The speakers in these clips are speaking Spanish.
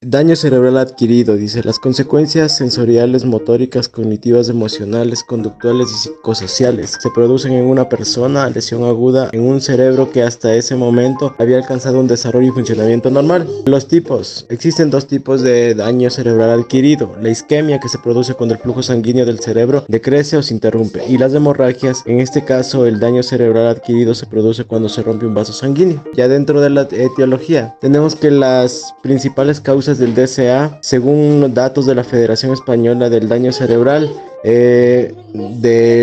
Daño cerebral adquirido, dice, las consecuencias sensoriales, motóricas, cognitivas, emocionales, conductuales y psicosociales se producen en una persona, lesión aguda en un cerebro que hasta ese momento había alcanzado un desarrollo y funcionamiento normal. Los tipos, existen dos tipos de daño cerebral adquirido: la isquemia, que se produce cuando el flujo sanguíneo del cerebro decrece o se interrumpe, y las hemorragias. En este caso, el daño cerebral adquirido se produce cuando se rompe un vaso sanguíneo. Ya dentro de la etiología, tenemos que las principales causas del DCA, según datos de la Federación Española del Daño Cerebral, de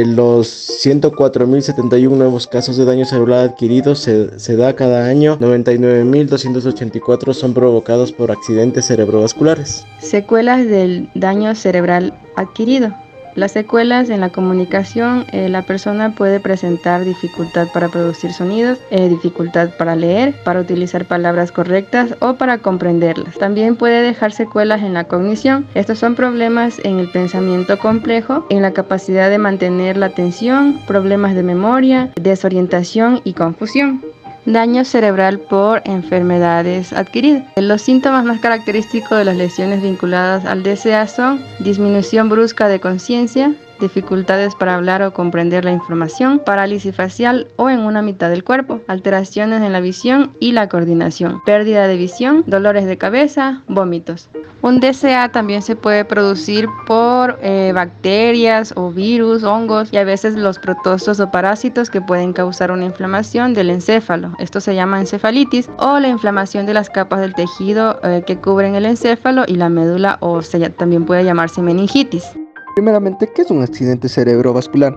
los 104.071 nuevos casos de daño cerebral adquirido, se da cada año 99.284 son provocados por accidentes cerebrovasculares. Secuelas del daño cerebral adquirido. Las secuelas en la comunicación, la persona puede presentar dificultad para producir sonidos, dificultad para leer, para utilizar palabras correctas o para comprenderlas. También puede dejar secuelas en la cognición. Estos son problemas en el pensamiento complejo, en la capacidad de mantener la atención, problemas de memoria, desorientación y confusión. Daño cerebral por enfermedades adquiridas. Los síntomas más característicos de las lesiones vinculadas al DCA son disminución brusca de conciencia, dificultades para hablar o comprender la información, parálisis facial o en una mitad del cuerpo, alteraciones en la visión y la coordinación, pérdida de visión, dolores de cabeza, vómitos. Un DCA también se puede producir por bacterias o virus, hongos y a veces los protozoos o parásitos que pueden causar una inflamación del encéfalo. Esto se llama encefalitis, o la inflamación de las capas del tejido que cubren el encéfalo y la médula, o también puede llamarse meningitis. Primeramente, ¿qué es un accidente cerebrovascular?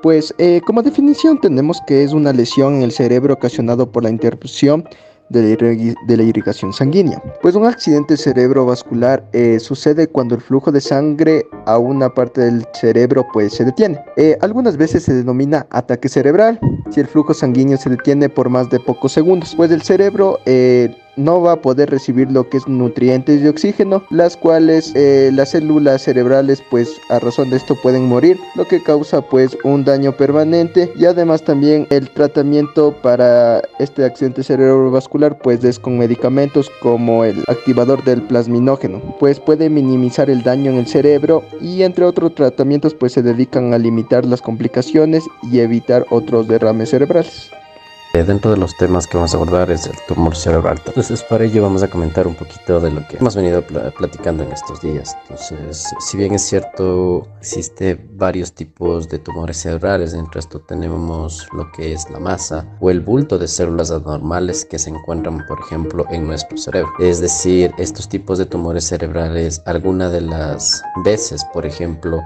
Pues como definición tenemos que es una lesión en el cerebro ocasionado por la interrupción de la irrigación sanguínea. Pues un accidente cerebrovascular sucede cuando el flujo de sangre a una parte del cerebro pues se detiene. Algunas veces se denomina ataque cerebral si el flujo sanguíneo se detiene por más de pocos segundos, pues el cerebro no va a poder recibir lo que es nutrientes de oxígeno, las cuales las células cerebrales pues a razón de esto pueden morir, lo que causa pues un daño permanente. Y además también el tratamiento para este accidente cerebrovascular pues es con medicamentos como el activador del plasminógeno, pues puede minimizar el daño en el cerebro, y entre otros tratamientos pues se dedican a limitar las complicaciones y evitar otros derrames cerebrales. Dentro de los temas que vamos a abordar es el tumor cerebral. Entonces, para ello vamos a comentar un poquito de lo que hemos venido platicando en estos días. Entonces, si bien es cierto, existe varios tipos de tumores cerebrales. Dentro de esto tenemos lo que es la masa o el bulto de células anormales que se encuentran, por ejemplo, en nuestro cerebro. Es decir, estos tipos de tumores cerebrales, alguna de las veces, por ejemplo,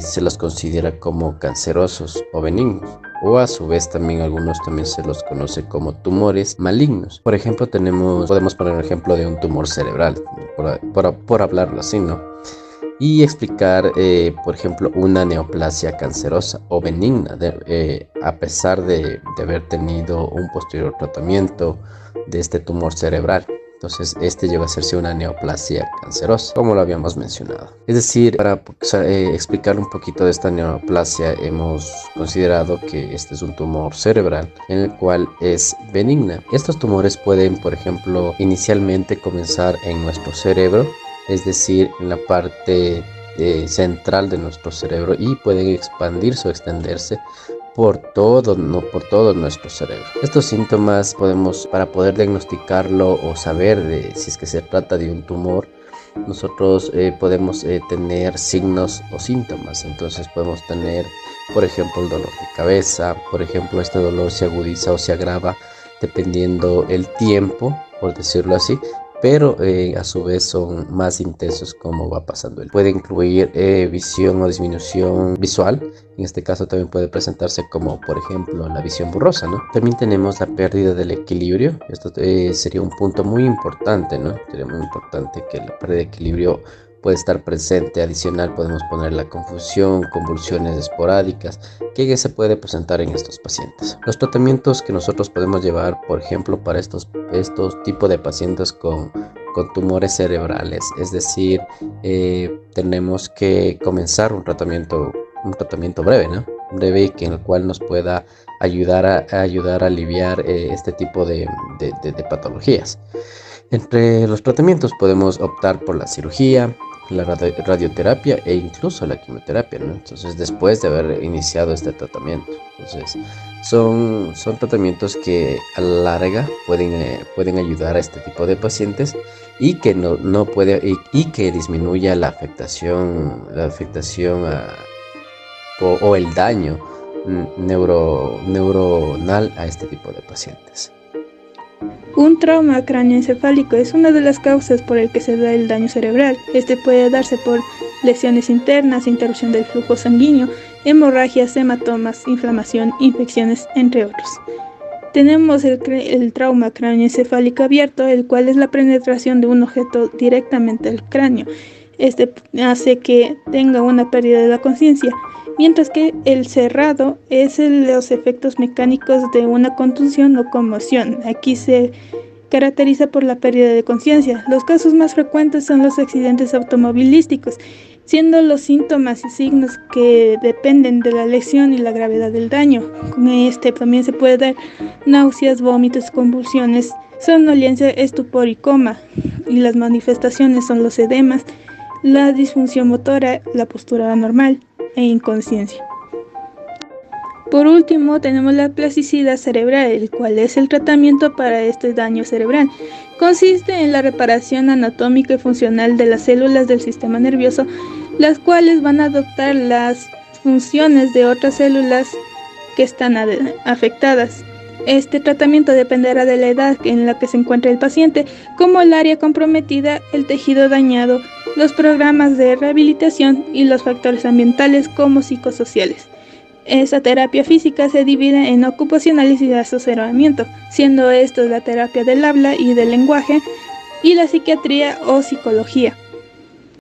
se los considera como cancerosos o benignos, o a su vez también algunos también se los conoce como tumores malignos. Por ejemplo, podemos poner un ejemplo de un tumor cerebral, por hablarlo así, ¿no? Y explicar, por ejemplo, una neoplasia cancerosa o benigna, a pesar de haber tenido un posterior tratamiento de este tumor cerebral. Entonces, este llega a hacerse una neoplasia cancerosa, como lo habíamos mencionado. Es decir, para explicar un poquito de esta neoplasia, hemos considerado que este es un tumor cerebral en el cual es benigna. Estos tumores pueden, por ejemplo, inicialmente comenzar en nuestro cerebro, es decir, en la parte central de nuestro cerebro, y pueden expandirse o extenderse por todo nuestro cerebro. Estos síntomas para poder diagnosticarlo o saber si es que se trata de un tumor, nosotros podemos tener signos o síntomas. Entonces podemos tener, por ejemplo, el dolor de cabeza. Por ejemplo, este dolor se agudiza o se agrava dependiendo el tiempo, por decirlo así, pero a su vez son más intensos como va pasando. Puede incluir visión o disminución visual. En este caso también puede presentarse como, por ejemplo, la visión borrosa, ¿no? También tenemos la pérdida del equilibrio. Esto sería un punto muy importante, ¿no? Sería muy importante que la pérdida de equilibrio puede estar presente. Adicional, podemos poner la confusión, convulsiones esporádicas, que se puede presentar en estos pacientes. Los tratamientos que nosotros podemos llevar, por ejemplo, para estos tipos de pacientes con tumores cerebrales, es decir, tenemos que comenzar un tratamiento breve, ¿no? Breve, en el cual nos pueda ayudar a aliviar este tipo de patologías. Entre los tratamientos podemos optar por la cirugía, la radioterapia e incluso la quimioterapia, ¿no? Entonces, después de haber iniciado este tratamiento. Entonces, son tratamientos que a la larga pueden ayudar a este tipo de pacientes y que no puede y que disminuya la afectación o el daño neuronal a este tipo de pacientes. Un trauma cráneoencefálico es una de las causas por el que se da el daño cerebral. Este puede darse por lesiones internas, interrupción del flujo sanguíneo, hemorragias, hematomas, inflamación, infecciones, entre otros. Tenemos el trauma cráneoencefálico abierto, el cual es la penetración de un objeto directamente al cráneo. Este hace que tenga una pérdida de la conciencia, mientras que el cerrado es los efectos mecánicos de una contusión o conmoción. Aquí se caracteriza por la pérdida de conciencia. Los casos más frecuentes son los accidentes automovilísticos, siendo los síntomas y signos que dependen de la lesión y la gravedad del daño. Con este también se puede dar náuseas, vómitos, convulsiones, somnolencia, estupor y coma. Y las manifestaciones son los edemas, la disfunción motora, la postura anormal e inconsciencia. Por último, tenemos la plasticidad cerebral, el cual es el tratamiento para este daño cerebral. Consiste en la reparación anatómica y funcional de las células del sistema nervioso, las cuales van a adoptar las funciones de otras células que están afectadas. Este tratamiento dependerá de la edad en la que se encuentre el paciente, como el área comprometida, el tejido dañado, los programas de rehabilitación y los factores ambientales como psicosociales. Esta terapia física se divide en ocupacionales y de asesoramiento, siendo estos la terapia del habla y del lenguaje y la psiquiatría o psicología.